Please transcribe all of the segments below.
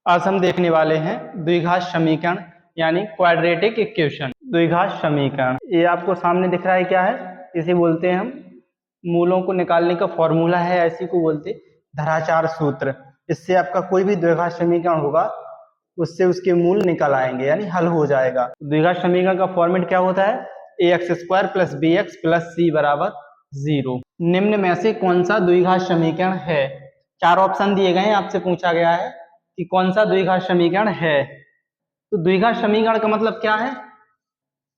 आज हम देखने वाले हैं द्विघात समीकरण यानी क्वाड्रेटिक इक्वेशन। द्विघात समीकरण ये आपको सामने दिख रहा है, क्या है? इसे बोलते हैं हम मूलों को निकालने का फॉर्मूला है, ऐसी को बोलते धराचार सूत्र। इससे आपका कोई भी द्विघात समीकरण होगा उससे उसके मूल निकल आएंगे यानी हल हो जाएगा। द्विघात समीकरण का फॉर्मेट क्या होता है? ax² + bx + c = 0। निम्न में से कौन सा द्विघात समीकरण है? चार ऑप्शन दिए गए हैं, आपसे पूछा गया है कि कौन सा द्विघात समीकरण है। तो द्विघात समीकरण का मतलब क्या है?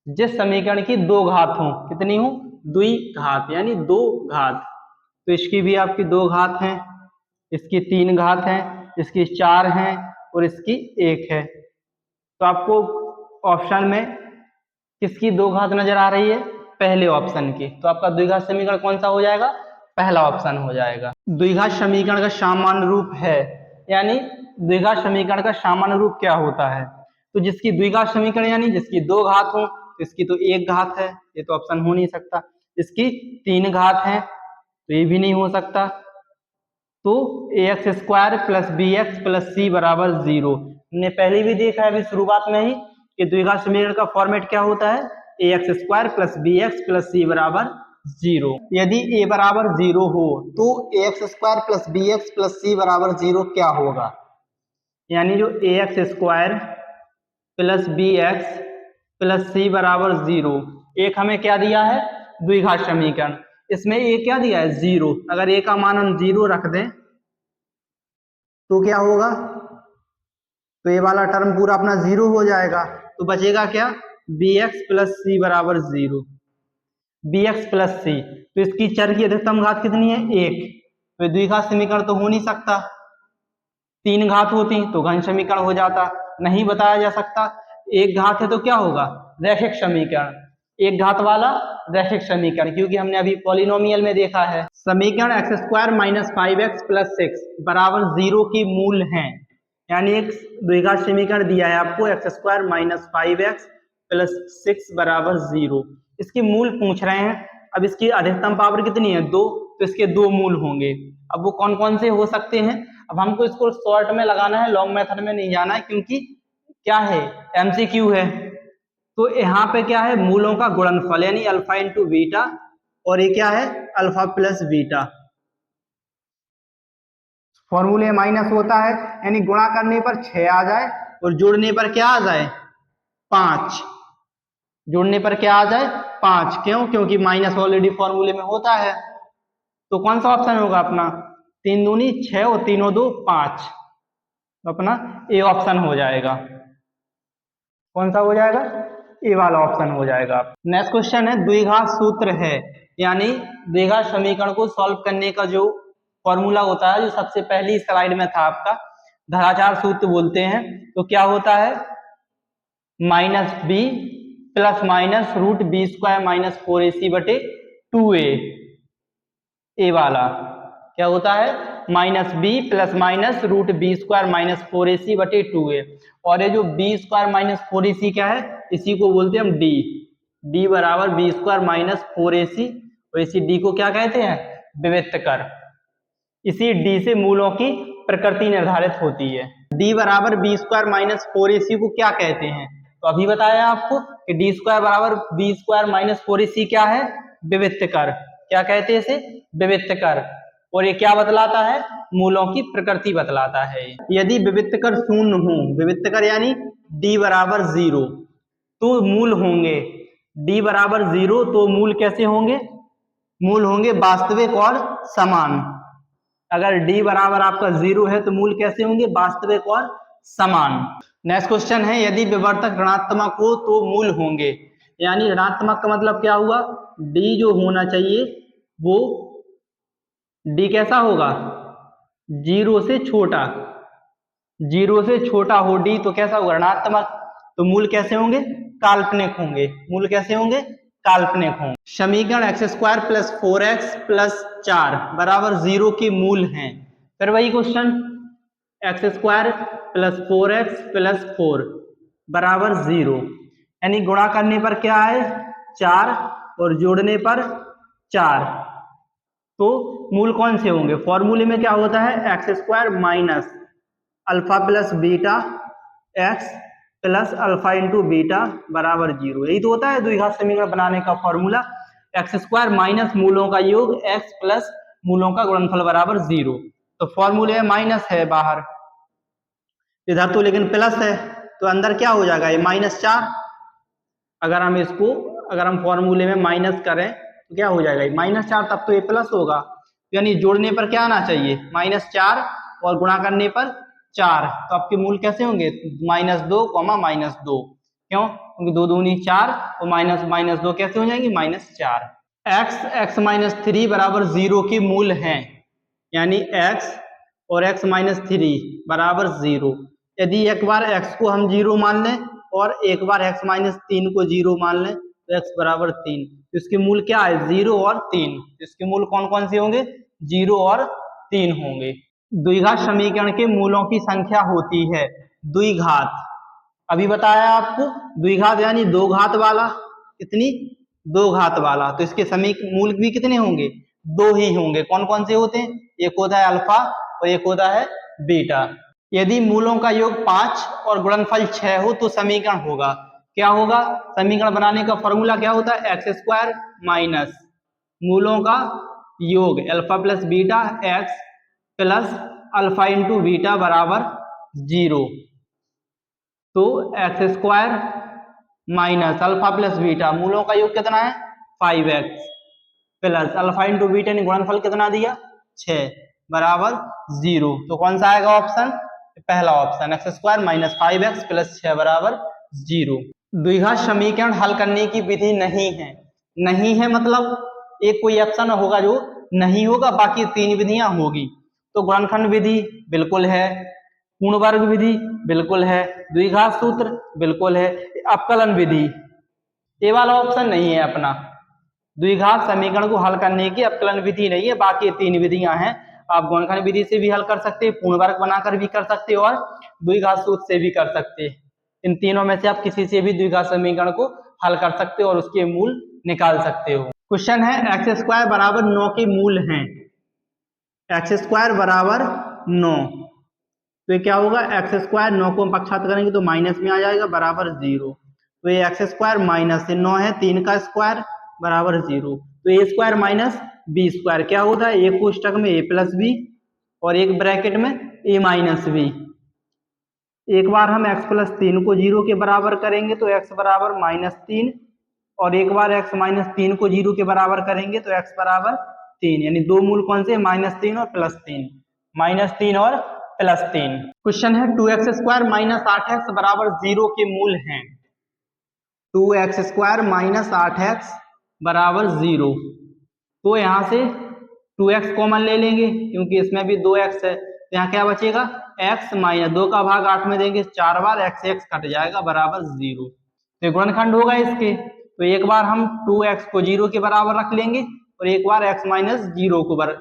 जिस समीकरण की दो घात हो। कितनी हो? द्विघात यानी दो घात। तो इसकी भी आपकी दो घात हैं, इसकी तीन घात हैं, इसकी चार हैं और इसकी एक है। तो आपको ऑप्शन में किसकी दो घात नजर आ रही है? पहले ऑप्शन की। तो आपका द्विघात समीकरण कौन सा हो जाएगा? पहला ऑप्शन हो जाएगा। द्विघात समीकरण का सामान्य रूप है, यानी द्विघात समीकरण का सामान्य रूप क्या होता है? तो जिसकी द्विघात समीकरण यानी जिसकी दो घात हो, तो इसकी तो एक घात है, ये तो ऑप्शन हो नहीं सकता। इसकी तीन घात है तो ये भी नहीं हो सकता। तो ax² + bx + c = 0। हमने पहले भी देखा है अभी शुरुआत में ही कि द्विघात समीकरण का फॉर्मेट क्या होता है? ax² + bx + c = 0। यदि a बराबर 0 हो तो ax² + bx + c = 0 क्या होगा? यानी जो ax² + bx + c = 0, एक हमें क्या दिया है? द्विघात समीकरण। इसमें a क्या दिया है? 0। अगर a का मान हम 0 रख दें तो क्या होगा? तो ये वाला टर्म पूरा अपना 0 हो जाएगा। तो बचेगा क्या? bx + c = 0। bx + c, तो इसकी चर की अधिकतम घात कितनी है? 1। तो द्विघात समीकरण तो हो नहीं सकता। तीन घात होती तो घन समीकरण हो जाता, नहीं बताया जा सकता। एक घात है तो क्या होगा? रैखिक समीकरण। एक घात वाला रैखिक समीकरण, क्योंकि हमने अभी पॉलिनोमियल में देखा है। समीकरण x² - 5x + 6 = 0 की मूल हैं। यानी एक द्विघात समीकरण दिया है आपको x² - 5x + 6 = 0। इसकी मूल पूछ रहे हैं। अब इसकी अधिकतम पावर कितनी है? 2, तो इसके दो मूल होंगे। अब वो कौन कौन से हो सकते हैं? अब हमको इसको शॉर्ट में लगाना है, लॉन्ग मेथड में नहीं जाना है, क्योंकि क्या है? एमसीक्यू है। तो यहाँ पे क्या है? मूलों का गुणनफल यानी अल्फा × बीटा, और ये क्या है? Alpha + beta. फॉर्मूले माइनस होता है यानी गुणा करने पर 6 आ जाए और जोड़ने पर क्या आ जाए? 5। जोड़ने पर क्या आ जाए? 5। क्यों? क्योंकि माइनस ऑलरेडी फॉर्मूले में होता है। तो कौन सा ऑप्शन होगा अपना? 3 दूनी 6 और 3 2 5। अपना ए ऑप्शन हो जाएगा। कौन सा हो जाएगा? ए वाला ऑप्शन हो जाएगा। नेक्स्ट क्वेश्चन है द्विघात सूत्र है, यानी द्विघात समीकरण को सॉल्व करने का जो फॉर्मूला होता है, जो सबसे पहली स्लाइड में था आपका, धराचार सूत्र बोलते हैं। तो क्या होता है? -b ± √b² - 4ac/2a। ए वाला क्या होता है? -b ± √b² - 4ac/2a। और ये जो b² - 4ac क्या है? इसी को बोलते हैं हम d। d = b² - 4ac, और इसी d को क्या कहते हैं? विविक्त कर। इसी d से मूलों की प्रकृति निर्धारित होती है। d = b² - 4ac को क्या कहते हैं? तो अभी बताया आपको कि d² = b² - 4ac क्या है? विविक्त कर। क्या कहते हैं इसे? विविक्त कर। और ये क्या बतलाता है? मूलों की प्रकृति बतलाता है। यदि विविक्त कर शून्य हो, विविक्त कर यानी d = 0, तो मूल होंगे। d = 0 तो मूल कैसे होंगे? मूल होंगे वास्तविक और समान। अगर d बराबर आपका 0 है तो मूल कैसे होंगे? वास्तविक और समान। नेक्स्ट क्वेश्चन है यदि विवर्तक ऋणात्मक हो तो मूल होंगे। यानी ऋणात्मक का मतलब क्या हुआ? d जो होना चाहिए वो d कैसा होगा? 0 से छोटा। 0 से छोटा हो d तो कैसा होगा? ऋणात्मक। तो मूल कैसे होंगे? काल्पनिक होंगे। मूल कैसे होंगे? काल्पनिक होंगे। समीकरण x² + 4x + 4 = 0 के मूल हैं। फिर वही क्वेश्चन, x² + 4x + 4 = 0, यानी गुणा करने पर क्या है? 4 और जोड़ने पर 4। तो मूल कौन से होंगे? फॉर्मूले में क्या होता है? x² - alpha plus beta x plus alpha into beta बराबर 0। यही तो होता है द्विघात समीकरण बनाने का फॉर्मूला, एक्स स्क्वायर माइनस मूलों का योग एक्स प्लस मूलों का गुणनफल बराबर 0। तो फॉर्मूले में माइनस है बाहर, इधर तो लेकिन प्लस है, तो अंदर क्या हो जाएगा, ये -4। अगर हम फॉर्मूले में माइनस करें तो क्या हो जाएगा, -4, तब तो ये प्लस होगा। यानी जोड़ने पर क्या आना चाहिए, -4 और गुणा करने पर 4। तो आपके मूल कैसे होंगे, -2, -2। क्यों, क्योंकि 2 दूनी 4 और -2 कैसे हो जाएंगे, -4। x माइनस 3 बराबर 0 के मूल हैं, यानी x और x माइनस 3 बराबर 0। यदि एक बार x को हम 0 मान लें और एक बार x माइनस 3 को 0 मान लें तो x बराबर 3, तो इसके मूल क्या है, 0 और 3। इसके मूल कौन कौन से होंगे, 0 और 3 होंगे। द्विघात समीकरण के मूलों की संख्या होती है द्विघात। अभी बताया आपको, द्विघात यानी दो घात वाला, कितनी, 2 घात वाला। तो इसके मूल भी कितने होंगे, 2 ही होंगे। कौन कौन से होते हैं, एक होता है अल्फा और एक होता है बीटा। यदि मूलों का योग 5 और गुणनफल 6 हो तो समीकरण होगा, क्या होगा, समीकरण बनाने का फॉर्मूला क्या होता है, एक्स स्क्वायर माइनस मूलों का योग alpha plus beta x plus alpha into beta बराबर 0। तो x square minus alpha plus beta मूलों का योग कितना है, 5x plus alpha into beta ने गुणनफल कितना दिया, 6 बराबर 0। तो कौन सा आएगा ऑप्शन, पहला option, x square minus 5x plus 6 बराबर 0। द्विघात समीकरण हल करने की विधि नहीं है, नहीं है मतलब एक कोई ऑप्शन होगा जो नहीं होगा, बाकी 3 विधियां होगी। तो गुणनखंड विधि बिल्कुल है, पूर्ण वर्ग विधि बिल्कुल है, द्विघात सूत्र बिल्कुल है, अपकलन विधि ये वाला ऑप्शन नहीं है अपना। द्विघात समीकरण को हल करने की अपकलन विधि नहीं है, बाकी 3 विधियां हैं। आप गुणनखंड विधि से भी हल कर सकते हैं, पूर्ण वर्ग बनाकर भी कर सकते हो और द्विघात सूत्र से भी कर सकते हैं। इन तीनों में से आप किसी से भी द्विघात समीकरण को हल कर सकते हो और उसके मूल निकाल सकते हो। क्वेश्चन है एक्स स्क्वायर बराबर 9 के मूल हैं, एक्स स्क्वायर बराबर 9, तो ये क्या होगा, एक्स स्क्वायर 9 को हम पक्षांतर करेंगे तो माइनस में आ जाएगा बराबर 0। तो ये एक्स स्क्वायर माइनस से 9 है 3 का स्क्वायर बराबर 0। तो ए स्क्वायर माइनस बी स्क्वायर क्या होता है, एक कोष्टक में ए प्लस बी और एक ब्रैकेट में ए माइनस बी। एक बार हम x प्लस 3 को 0 के बराबर करेंगे तो x बराबर -3 और एक बार x माइनस 3 को 0 के बराबर करेंगे तो x बराबर 3, यानी दो मूल कौन से, -3 और +3, -3 और +3। क्वेश्चन है 2x स्क्वायर माइनस 8x बराबर 0 के मूल हैं, 2x स्क्वायर माइनस 8x बराबर 0। तो यहाँ से 2x कॉमन ले लेंगे क्योंकि इसमें भी 2x है, तो यहाँ क्या बचेगा, x माइनस 2 का भाग 8 में देंगे 4 बार, x कट जाएगा बराबर 0। तो गुणनखंड होगा इसके, तो एक बार हम 2x को 0 के बराबर रख लेंगे और एक बार x माइनस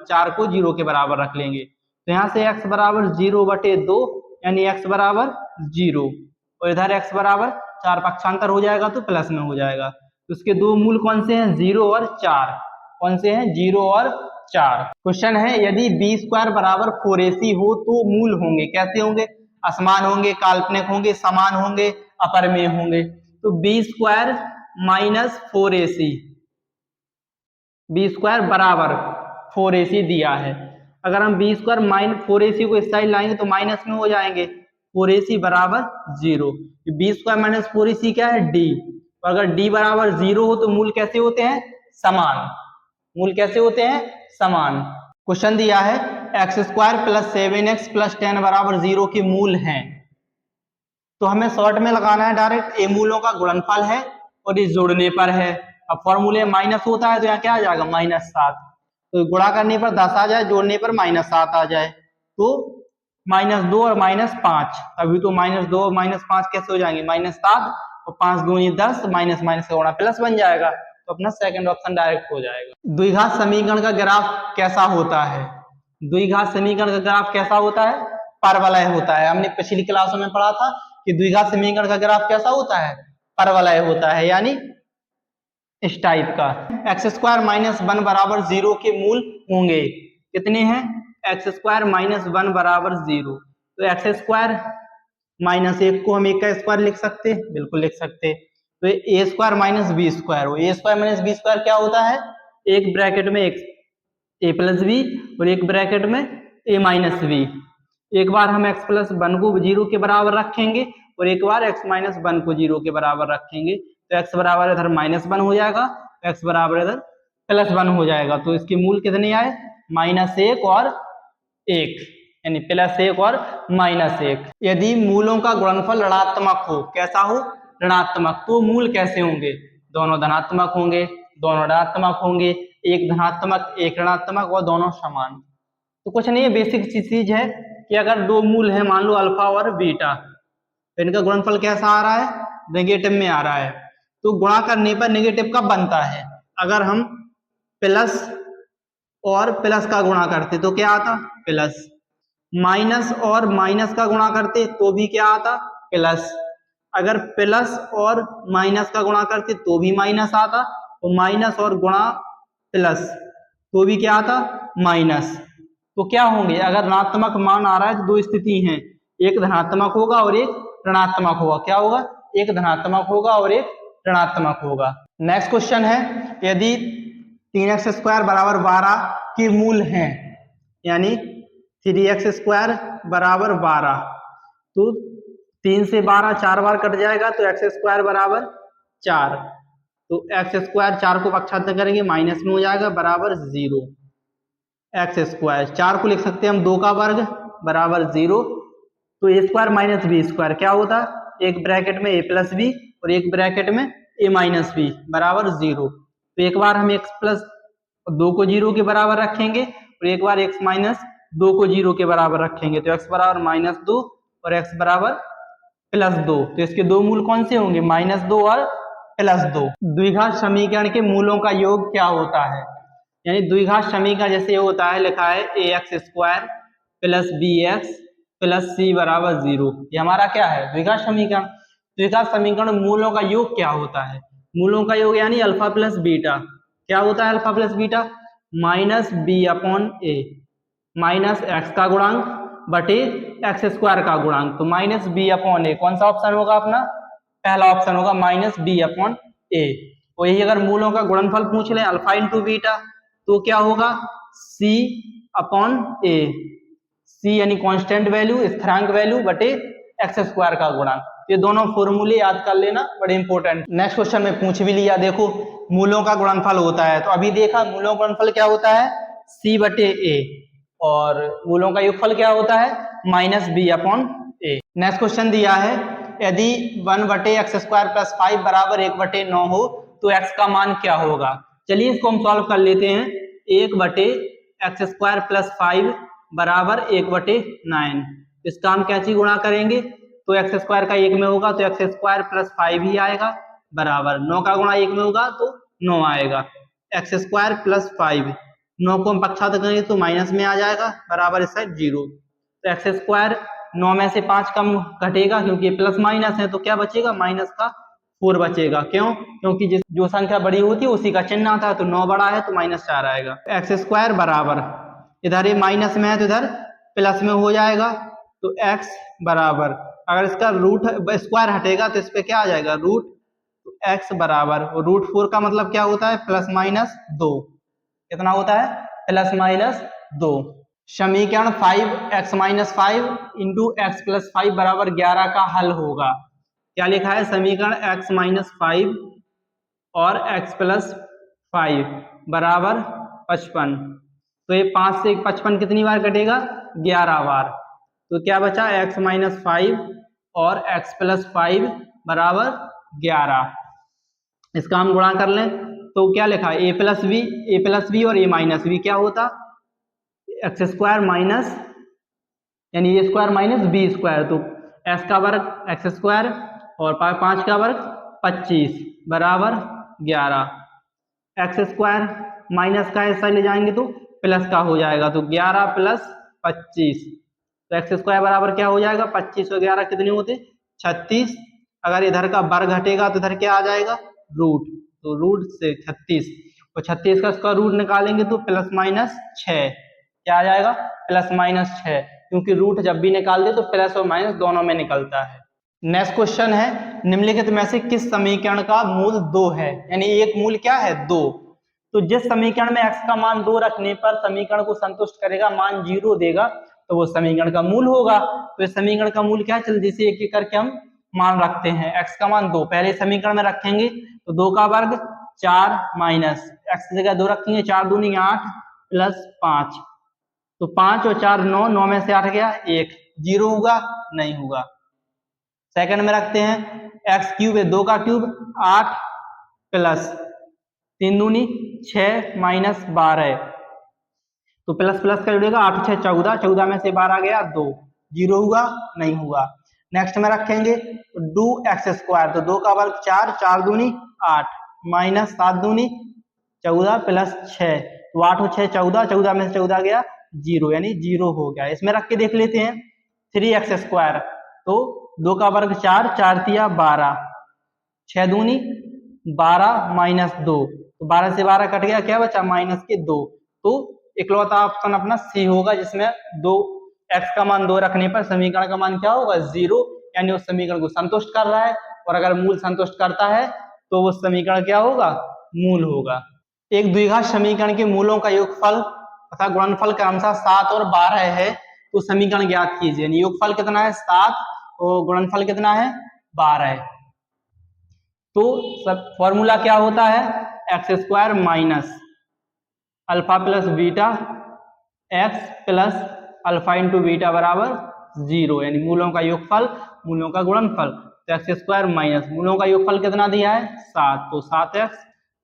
4 को 0 के बराबर रख लेंगे। तो यहाँ से x बराबर 0/2 यानी x बराबर 0 और इधर x बराबर 4 पक्षांतर हो जाएगा तो प्लस में हो जाएगा। तो उसके दो मूल कौन से हैं, 0 और 4, कौन से हैं, 0 और 4। क्वेश्चन है यदि बी स्क्वायर बराबर 4ac हो तो मूल होंगे, कैसे होंगे, असमान होंगे, काल्पनिक होंगे, समान होंगे, अपरमेय होंगे। तो B square minus 4ac, B square बराबर 4ac दिया है, अगर हम बी स्क्वायर माइनस 4ac को इस साइड लाएंगे तो माइनस में हो जाएंगे, 4ac बराबर 0। बी स्क्वायर माइनस 4ac क्या है, डी। तो अगर डी बराबर 0 हो तो मूल कैसे होते हैं, समान, मूल कैसे होते हैं, समान। क्वेश्चन दिया है x square plus 7x plus 10 बराबर 0 के मूल हैं, तो हमें शॉर्ट में लगाना है डायरेक्ट, ए मूलों का गुणनफल है और ये जोड़ने पर है। अब फॉर्मूले माइनस होता है तो यहाँ क्या आ जाएगा, -7, तो गुणा करने पर 10 आ जाए, जोड़ने पर -7 आ जाए, तो -2 और -5, अभी तो -2 और -5 कैसे हो जाएंगे, -7 और 5 दूनी 10, माइनस माइनस का गुणा प्लस बन जाएगा, तो अपना सेकंड ऑप्शन डायरेक्ट हो जाएगा। द्विघात समीकरण का ग्राफ कैसा होता है, द्विघात समीकरण का ग्राफ कैसा होता है, परवलय होता है। हमने पिछली क्लासों में पढ़ा था कि द्विघात समीकरण का ग्राफ कैसा होता है, परवलय होता है, यानी इस टाइप का। एक्स स्क्वायर माइनस 1 बराबर 0 के मूल होंगे, कितने हैं, एक्स स्क्वायर माइनस 1 बराबर 0, तो एक्स स्क्वायर माइनस 1 को हम 1 का स्क्वायर लिख सकते हैं, बिल्कुल लिख सकते हैं। तो ए स्क्वायर माइनस बी स्क्वायर हो, ए स्क्वायर माइनस बी स्क्वायर क्या होता है, एक ब्रैकेट में एक्स ए प्लस बी और एक ब्रैकेट में ए माइनस बी। एक बार हम एक्स प्लस 1 को 0 के बराबर रखेंगे और एक बार एक्स माइनस 1 को 0 के बराबर रखेंगे, तो एक्स बराबर इधर -1 हो जाएगा, एक्स बराबर इधर +1 हो जाएगा। तो इसके मूल कितने आए, -1 और 1, यानी +1 और -1। यदि मूलों का गुणनफल ऋणात्मक हो, कैसा हो, ऋणात्मक, तो मूल कैसे होंगे, दोनों धनात्मक होंगे, दोनों ऋणात्मक होंगे, एक धनात्मक एक ऋणात्मक और दोनों समान। तो कुछ नहीं है, बेसिक चीज है कि अगर दो मूल है, मान लो अल्फा और बीटा, तो इनका गुणनफल कैसा आ रहा है, नेगेटिव में आ रहा है। तो गुणा करने पर नेगेटिव कब बनता है, अगर हम प्लस और प्लस का गुणा करते तो क्या आता, प्लस, माइनस और माइनस का गुणा करते तो भी क्या आता, प्लस, अगर प्लस और माइनस का गुणा करते तो भी माइनस आता, तो माइनस और गुणा प्लस तो भी क्या आता, माइनस। तो क्या होंगे, अगर ऋणात्मक मान आ रहा है तो दो स्थिति हैं, एक धनात्मक होगा और एक ऋणात्मक होगा। क्या होगा, एक धनात्मक होगा और एक ऋणात्मक होगा। नेक्स्ट क्वेश्चन है, यदि 3x स्क्वायर बराबर 12 के मूल हैं, यानी 3x स्क्वायर बराबर 12, तो 3 से 12 4 बार कट जाएगा, तो x स्क्वायर बराबर 4, तो एक्स स्क्वायर 4 को पक्षांतर करेंगे माइनस में हो जाएगा, बराबर 0। एक्स स्क्वायर 4 को लिख सकते हैं हम 2 का वर्ग बराबर 0। तो ए स्क्वायर माइनस बी स्क्वायर क्या होता, एक ब्रैकेट में ए प्लस बी और एक ब्रैकेट में ए माइनस बी बराबर 0। तो एक बार हम एक्स प्लस 2 को 0 के बराबर रखेंगे और एक बार एक्स माइनस 2 को 0 के बराबर रखेंगे, तो एक्स बराबर -2 और एक्स बराबर +2। तो इसके दो मूल कौन से होंगे, -2 और +2। द्विघात समीकरण के मूलों का योग क्या होता है, यानी द्विघात समीकरण जैसे होता है, लिखा है ax² + bx + c बराबर 0, ये हमारा क्या है, द्विघात समीकरण। द्विघात समीकरण मूलों का योग क्या होता है, मूलों का योग यानी अल्फा प्लस बीटा, क्या होता है alpha plus beta, -b/a minus x का गुणांक बटे x² का गुणांक, तो -b/a कौन सा ऑप्शन होगा अपना, पहला ऑप्शन होगा -b/a। और यही अगर मूलों का गुणनफल पूछ लें अल्फा इंटू बीटा, तो क्या होगा c/a, c यानी कांस्टेंट वैल्यू, स्थिरांक वैल्यू बटे x² का गुणांक। ये दोनों फॉर्मूले याद कर लेना, बड़े इंपॉर्टेंट। नेक्स्ट क्वेश्चन में पूछ भी लिया, देखो मूलों का गुणनफल होता है, तो अभी देखा मूलों का गुणनफल क्या होता है, c/a, और मूलों का योगफल क्या होता है, -b/a। नेक्स्ट क्वेश्चन दिया है, यदि 1/x² + 5 बराबर 1/9 हो, तो x का मान क्या होगा। चलिए इसको हम सॉल्व कर लेते हैं। 1/x² + 5 बराबर 1/9, इसका हम कैसे गुणा करेंगे, तो x² का 1 में होगा तो x² + 5 ही आएगा, बराबर 9 का गुणा 1 में होगा तो 9 आएगा, x² + 5, 9 को हम पक्षांतर करेंगे तो माइनस में आ जाएगा, बराबर इस साइड 0। तो x² 9 में से 5 कम घटेगा क्योंकि प्लस माइनस है, तो क्या बचेगा, माइनस का 4 बचेगा। क्यों, क्योंकि जो संख्या बड़ी होती है उसी का चिन्ह आता है, तो 9 बड़ा है तो -4 आएगा। x² बराबर, इधर ये माइनस में है तो इधर प्लस में हो जाएगा, तो x बराबर, अगर इसका रूट स्क्वायर हटेगा तो इस पे क्या आ जाएगा, रूट, तो x बराबर, √4 का मतलब क्या होता है, +-2, कितना होता है, +-2। समीकरण 5x - 5 × x + 5 बराबर 11 का हल होगा। क्या लिखा है, समीकरण x - 5 और x + 5 बराबर 55, तो ये 5 से 55 कितनी बार कटेगा, 11 बार। तो क्या बचा, x - 5 और x + 5 बराबर 11, इसका हम गुणा कर लें तो क्या लिखा है, a + b और a - b क्या होता, x² माइनस, यानी a² - b², तो x का वर्ग x² और 5 का वर्ग 25 बराबर 11, x² माइनस का हिस्सा ले जाएंगे तो प्लस का हो जाएगा, तो 11 + 25, तो x² बराबर क्या हो जाएगा, 25 और 11 कितने होते, 36। अगर इधर का वर्ग घटेगा तो इधर क्या आ जाएगा, रूट, तो रूट से 36, और 36 का इसका रूट निकालेंगे तो +-6, क्या आ जाएगा, +-6, क्योंकि रूट जब भी निकाल दे तो प्लस और माइनस दोनों में निकलता है। नेक्स्ट क्वेश्चन है, निम्नलिखित में से किस समीकरण का मूल 2 है, यानी एक मूल क्या है 2। तो जिस समीकरण में x का मान 2 रखने पर समीकरण को संतुष्ट करेगा, मान 0 देगा, तो वो समीकरण का मूल होगा। तो इस समीकरण का मूल क्या है, चल जैसे एक एक करके हम मान रखते हैं। x का मान 2 पहले समीकरण में रखेंगे तो 2 का वर्ग 4 माइनस x की जगह 2 रखेंगे, 4 दूनी 8 प्लस 5, तो 5 और 4 9, 9 में से 8 गया 1, 0 होगा नहीं होगा। सेकंड में रखते हैं x क्यूब है 2 का क्यूब 8 प्लस 3 दूनी 6 माइनस 12, तो प्लस प्लस कर जुड़ेगा, 8 6 14, 14 में से 12 गया 2, 0 हुआ नहीं हुआ। नेक्स्ट में रखेंगे 2x स्क्वायर, तो 2 का वर्ग 4, 4 दूनी 8 माइनस 7 दूनी 14 प्लस 6, तो 8 और 6 14, 14 में से 14 गया 0, यानी 0 हो गया। इसमें रख के देख लेते हैं 3x स्क्वायर, तो 2 का वर्ग 4, 4 तिया 12, 6 दूनी 12 माइनस 2, तो 12 से 12 कट गया, क्या बचा माइनस के 2, तो इकलौता ऑप्शन अपना सी होगा जिसमें 2 x का मान 2 रखने पर समीकरण का मान क्या होगा 0, यानी उस समीकरण को संतुष्ट कर रहा है, और अगर मूल संतुष्ट करता है तो वो समीकरण क्या होगा मूल होगा। एक द्विघात समीकरण के मूलों का योगफल तथा गुणनफल क्रमशः 7 और 12 है, तो समीकरण ज्ञात कीजिए। योगफल कितना है 7 और गुणनफल कितना है 12, तो सब फॉर्मूला क्या होता है x square minus alpha plus beta x plus alpha into beta बराबर 0, यानी मूलों का योगफल मूलों का गुणनफल। तो एक्स स्क्वायर माइनस मूलों का योगफल कितना दिया है 7, तो 7x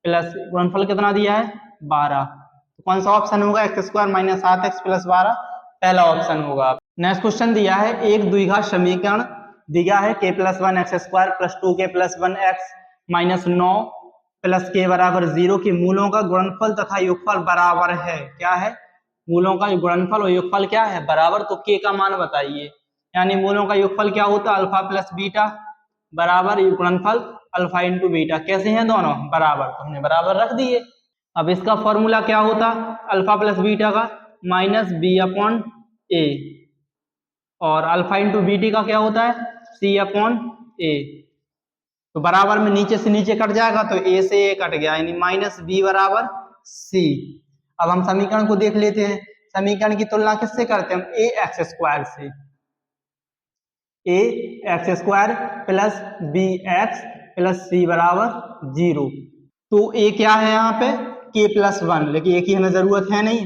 प्लस गुणनफल कितना दिया है 12, तो कौन सा ऑप्शन होगा x square minus 7x plus 12, पहला ऑप्शन होगा। नेक्स्ट क्वेश्चन दिया है, एक द्विघात समीकरण दिया है k plus 1 x square plus 2k plus 1 x minus 9 plus k बराबर 0 के मूलों का गुणनफल तथा योगफल बराबर है। क्या है, मूलों का गुणनफल और योगफल क्या है बराबर, तो k का मान बताइए। यानी मूलों का योगफल क्या होता है अल्फा प्लस बीटा बराबर गुणनफल अल्फा इंटू बीटा, कैसे हैं दोनों बराबर, तो हमने बराबर रख दिए। अब इसका फॉर्मूला क्या होता अल्फा प्लस बीटा का माइनस बी अपॉन ए, और अल्फा इंटू बीटी का क्या होता है सी अपॉन ए, तो बराबर में नीचे से नीचे कट जाएगा, तो a से a कट गया, यानी माइनस बी बराबर c। अब हम समीकरण को देख लेते हैं, समीकरण की तुलना किससे करते हैं हम a एक्स स्क्वायर से, a x square plus b x plus c बराबर 0, तो a क्या है यहाँ पे k प्लस 1, लेकिन a की हमें जरूरत है नहीं,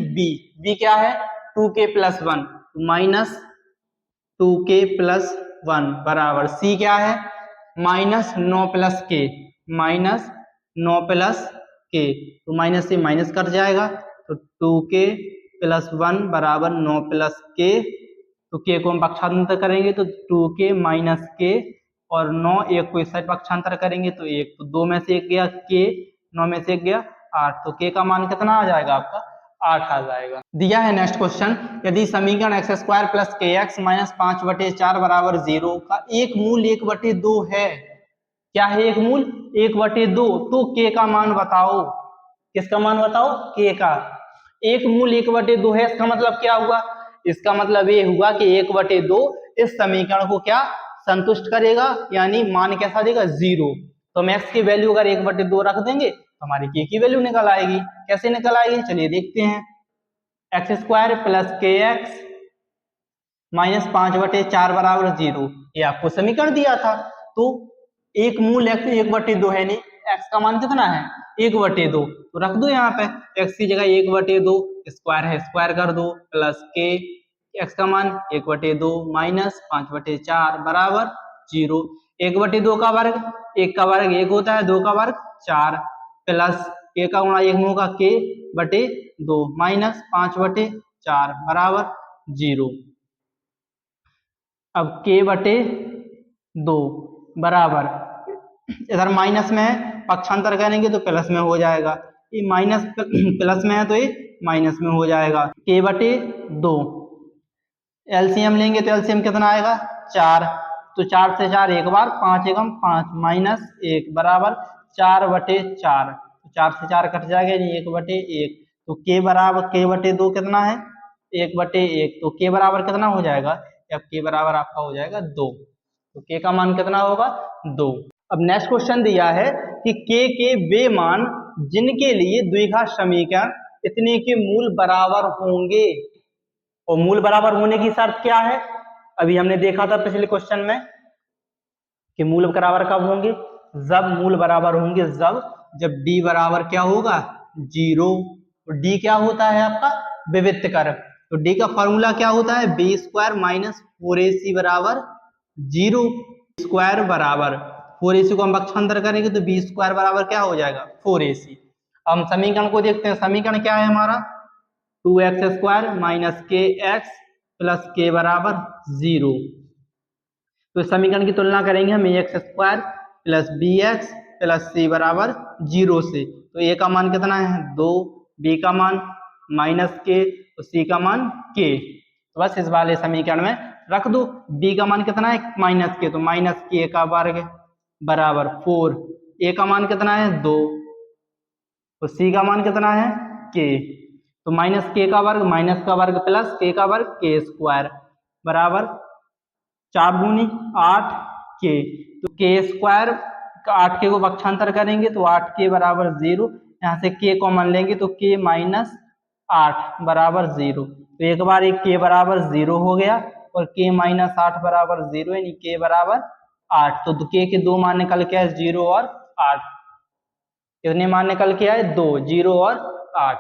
b क्या है 2k plus 1, minus 2k plus 1 बराबर c क्या है माइनस 9 प्लस के, माइनस 9 प्लस के, तो माइनस से माइनस कट जाएगा, तो 2k प्लस 1 बराबर 9 प्लस के, तो के को हम पक्षांतर करेंगे तो 2k माइनस के, और 9 एक को इस साइड पक्षांतर करेंगे तो 1, तो 2 में से 1 गया k, 9 में से 1 गया 8, तो k का मान कितना आ जाएगा आपका 8 आ जाएगा। दिया है नेक्स्ट क्वेश्चन, यदि समीकरण एक्स स्क्वायर प्लस के एक्स माइनस 5/4 बराबर 0 का एक मूल 1/2 है, क्या है एक मूल 1/2, तो k का मान बताओ। किसका मान बताओ k का, एक मूल 1/2 है, इसका मतलब क्या हुआ, इसका मतलब ये हुआ कि 1/2 इस समीकरण को क्या संतुष्ट करेगा, यानी मान कैसा देगा 0, तो हम x की वैल्यू अगर 1/2 रख देंगे तो हमारी k की वैल्यू निकल आएगी। कैसे निकल आएगी चलिए देखते हैं, एक्स स्क्वायर प्लस के एक्स माइनस 5/4 बराबर 0, ये आपको समीकरण दिया था, तो एक मूल x 1/2 है, नहीं x का मान कितना है 1/2, तो रख दो यहाँ पे x की जगह 1/2, स्क्वायर है स्क्वायर कर दो, प्लस के x का मान 1/2 माइनस 5/4 बराबर 0, 1/2 का वर्ग 1 का वर्ग 1 होता है, 2 का वर्ग 4, प्लस k का गुणा 1 होगा k/2 माइनस 5/4 बराबर 0। अब k/2 बराबर इधर माइनस में है, पक्षांतर करेंगे तो प्लस में हो जाएगा, ये माइनस प्लस में है तो ये माइनस में हो जाएगा। k/2 एलसीएम लेंगे तो एलसीएम कितना आएगा 4, तो 4 से 4 एक बार, 5 एकम 5 माइनस 1 बराबर 4/4, तो 4 से 4 कट जाएगा यानी 1/1, तो k बराबर k/2 कितना है 1/1, तो के बराबर कितना हो जाएगा, अब के बराबर आपका हो जाएगा 2, तो के का मान कितना होगा 2। अब नेक्स्ट क्वेश्चन दिया है कि के वे मान जिनके लिए द्विघात समीकरण इतने के मूल बराबर होंगे, और मूल बराबर होने की शर्त क्या है, अभी हमने देखा था पिछले क्वेश्चन में कि मूल बराबर कब होंगे, जब मूल बराबर होंगे जब डी बराबर क्या होगा 0, तो डी क्या होता है आपका विविक्त कर, तो डी का फॉर्मूला क्या होता है बी स्क्वायर माइनस 4ac बराबर 0, स्क्वायर बराबर 4ac को हम पक्षांतर करेंगे तो बी स्क्वायर बराबर क्या हो जाएगा 4ac। अब हम समीकरण को देखते हैं, समीकरण क्या है हमारा 2x square minus k x plus k बराबर 0, तो समीकरण की तुलना करेंगे हम x square plus b x plus c बराबर 0 से, तो ए का मान कितना है 2, बी का मान माइनस के, तो सी का मान के, तो बस इस वाले समीकरण में रख दो। बी का मान कितना है माइनस के, तो माइनस के का वर्ग बराबर 4, ए का मान कितना है 2, तो सी का मान कितना है के, तो माइनस के का वर्ग माइनस का वर्ग प्लस के का वर्ग के स्क्वायर बराबर 4 दूनी 8 के, तो के स्क्वायर 8 के को पक्षांतर करेंगे तो 8 के बराबर 0, यहाँ से के कॉमन लेंगे तो के माइनस 8 बराबर 0, तो एक बार एक के बराबर 0 हो गया और के माइनस 8 बराबर 0, यानी के बराबर 8, तो के के दो मान निकल के आए 0 और 8, कितने मान निकल के आए 2, 0 और 8।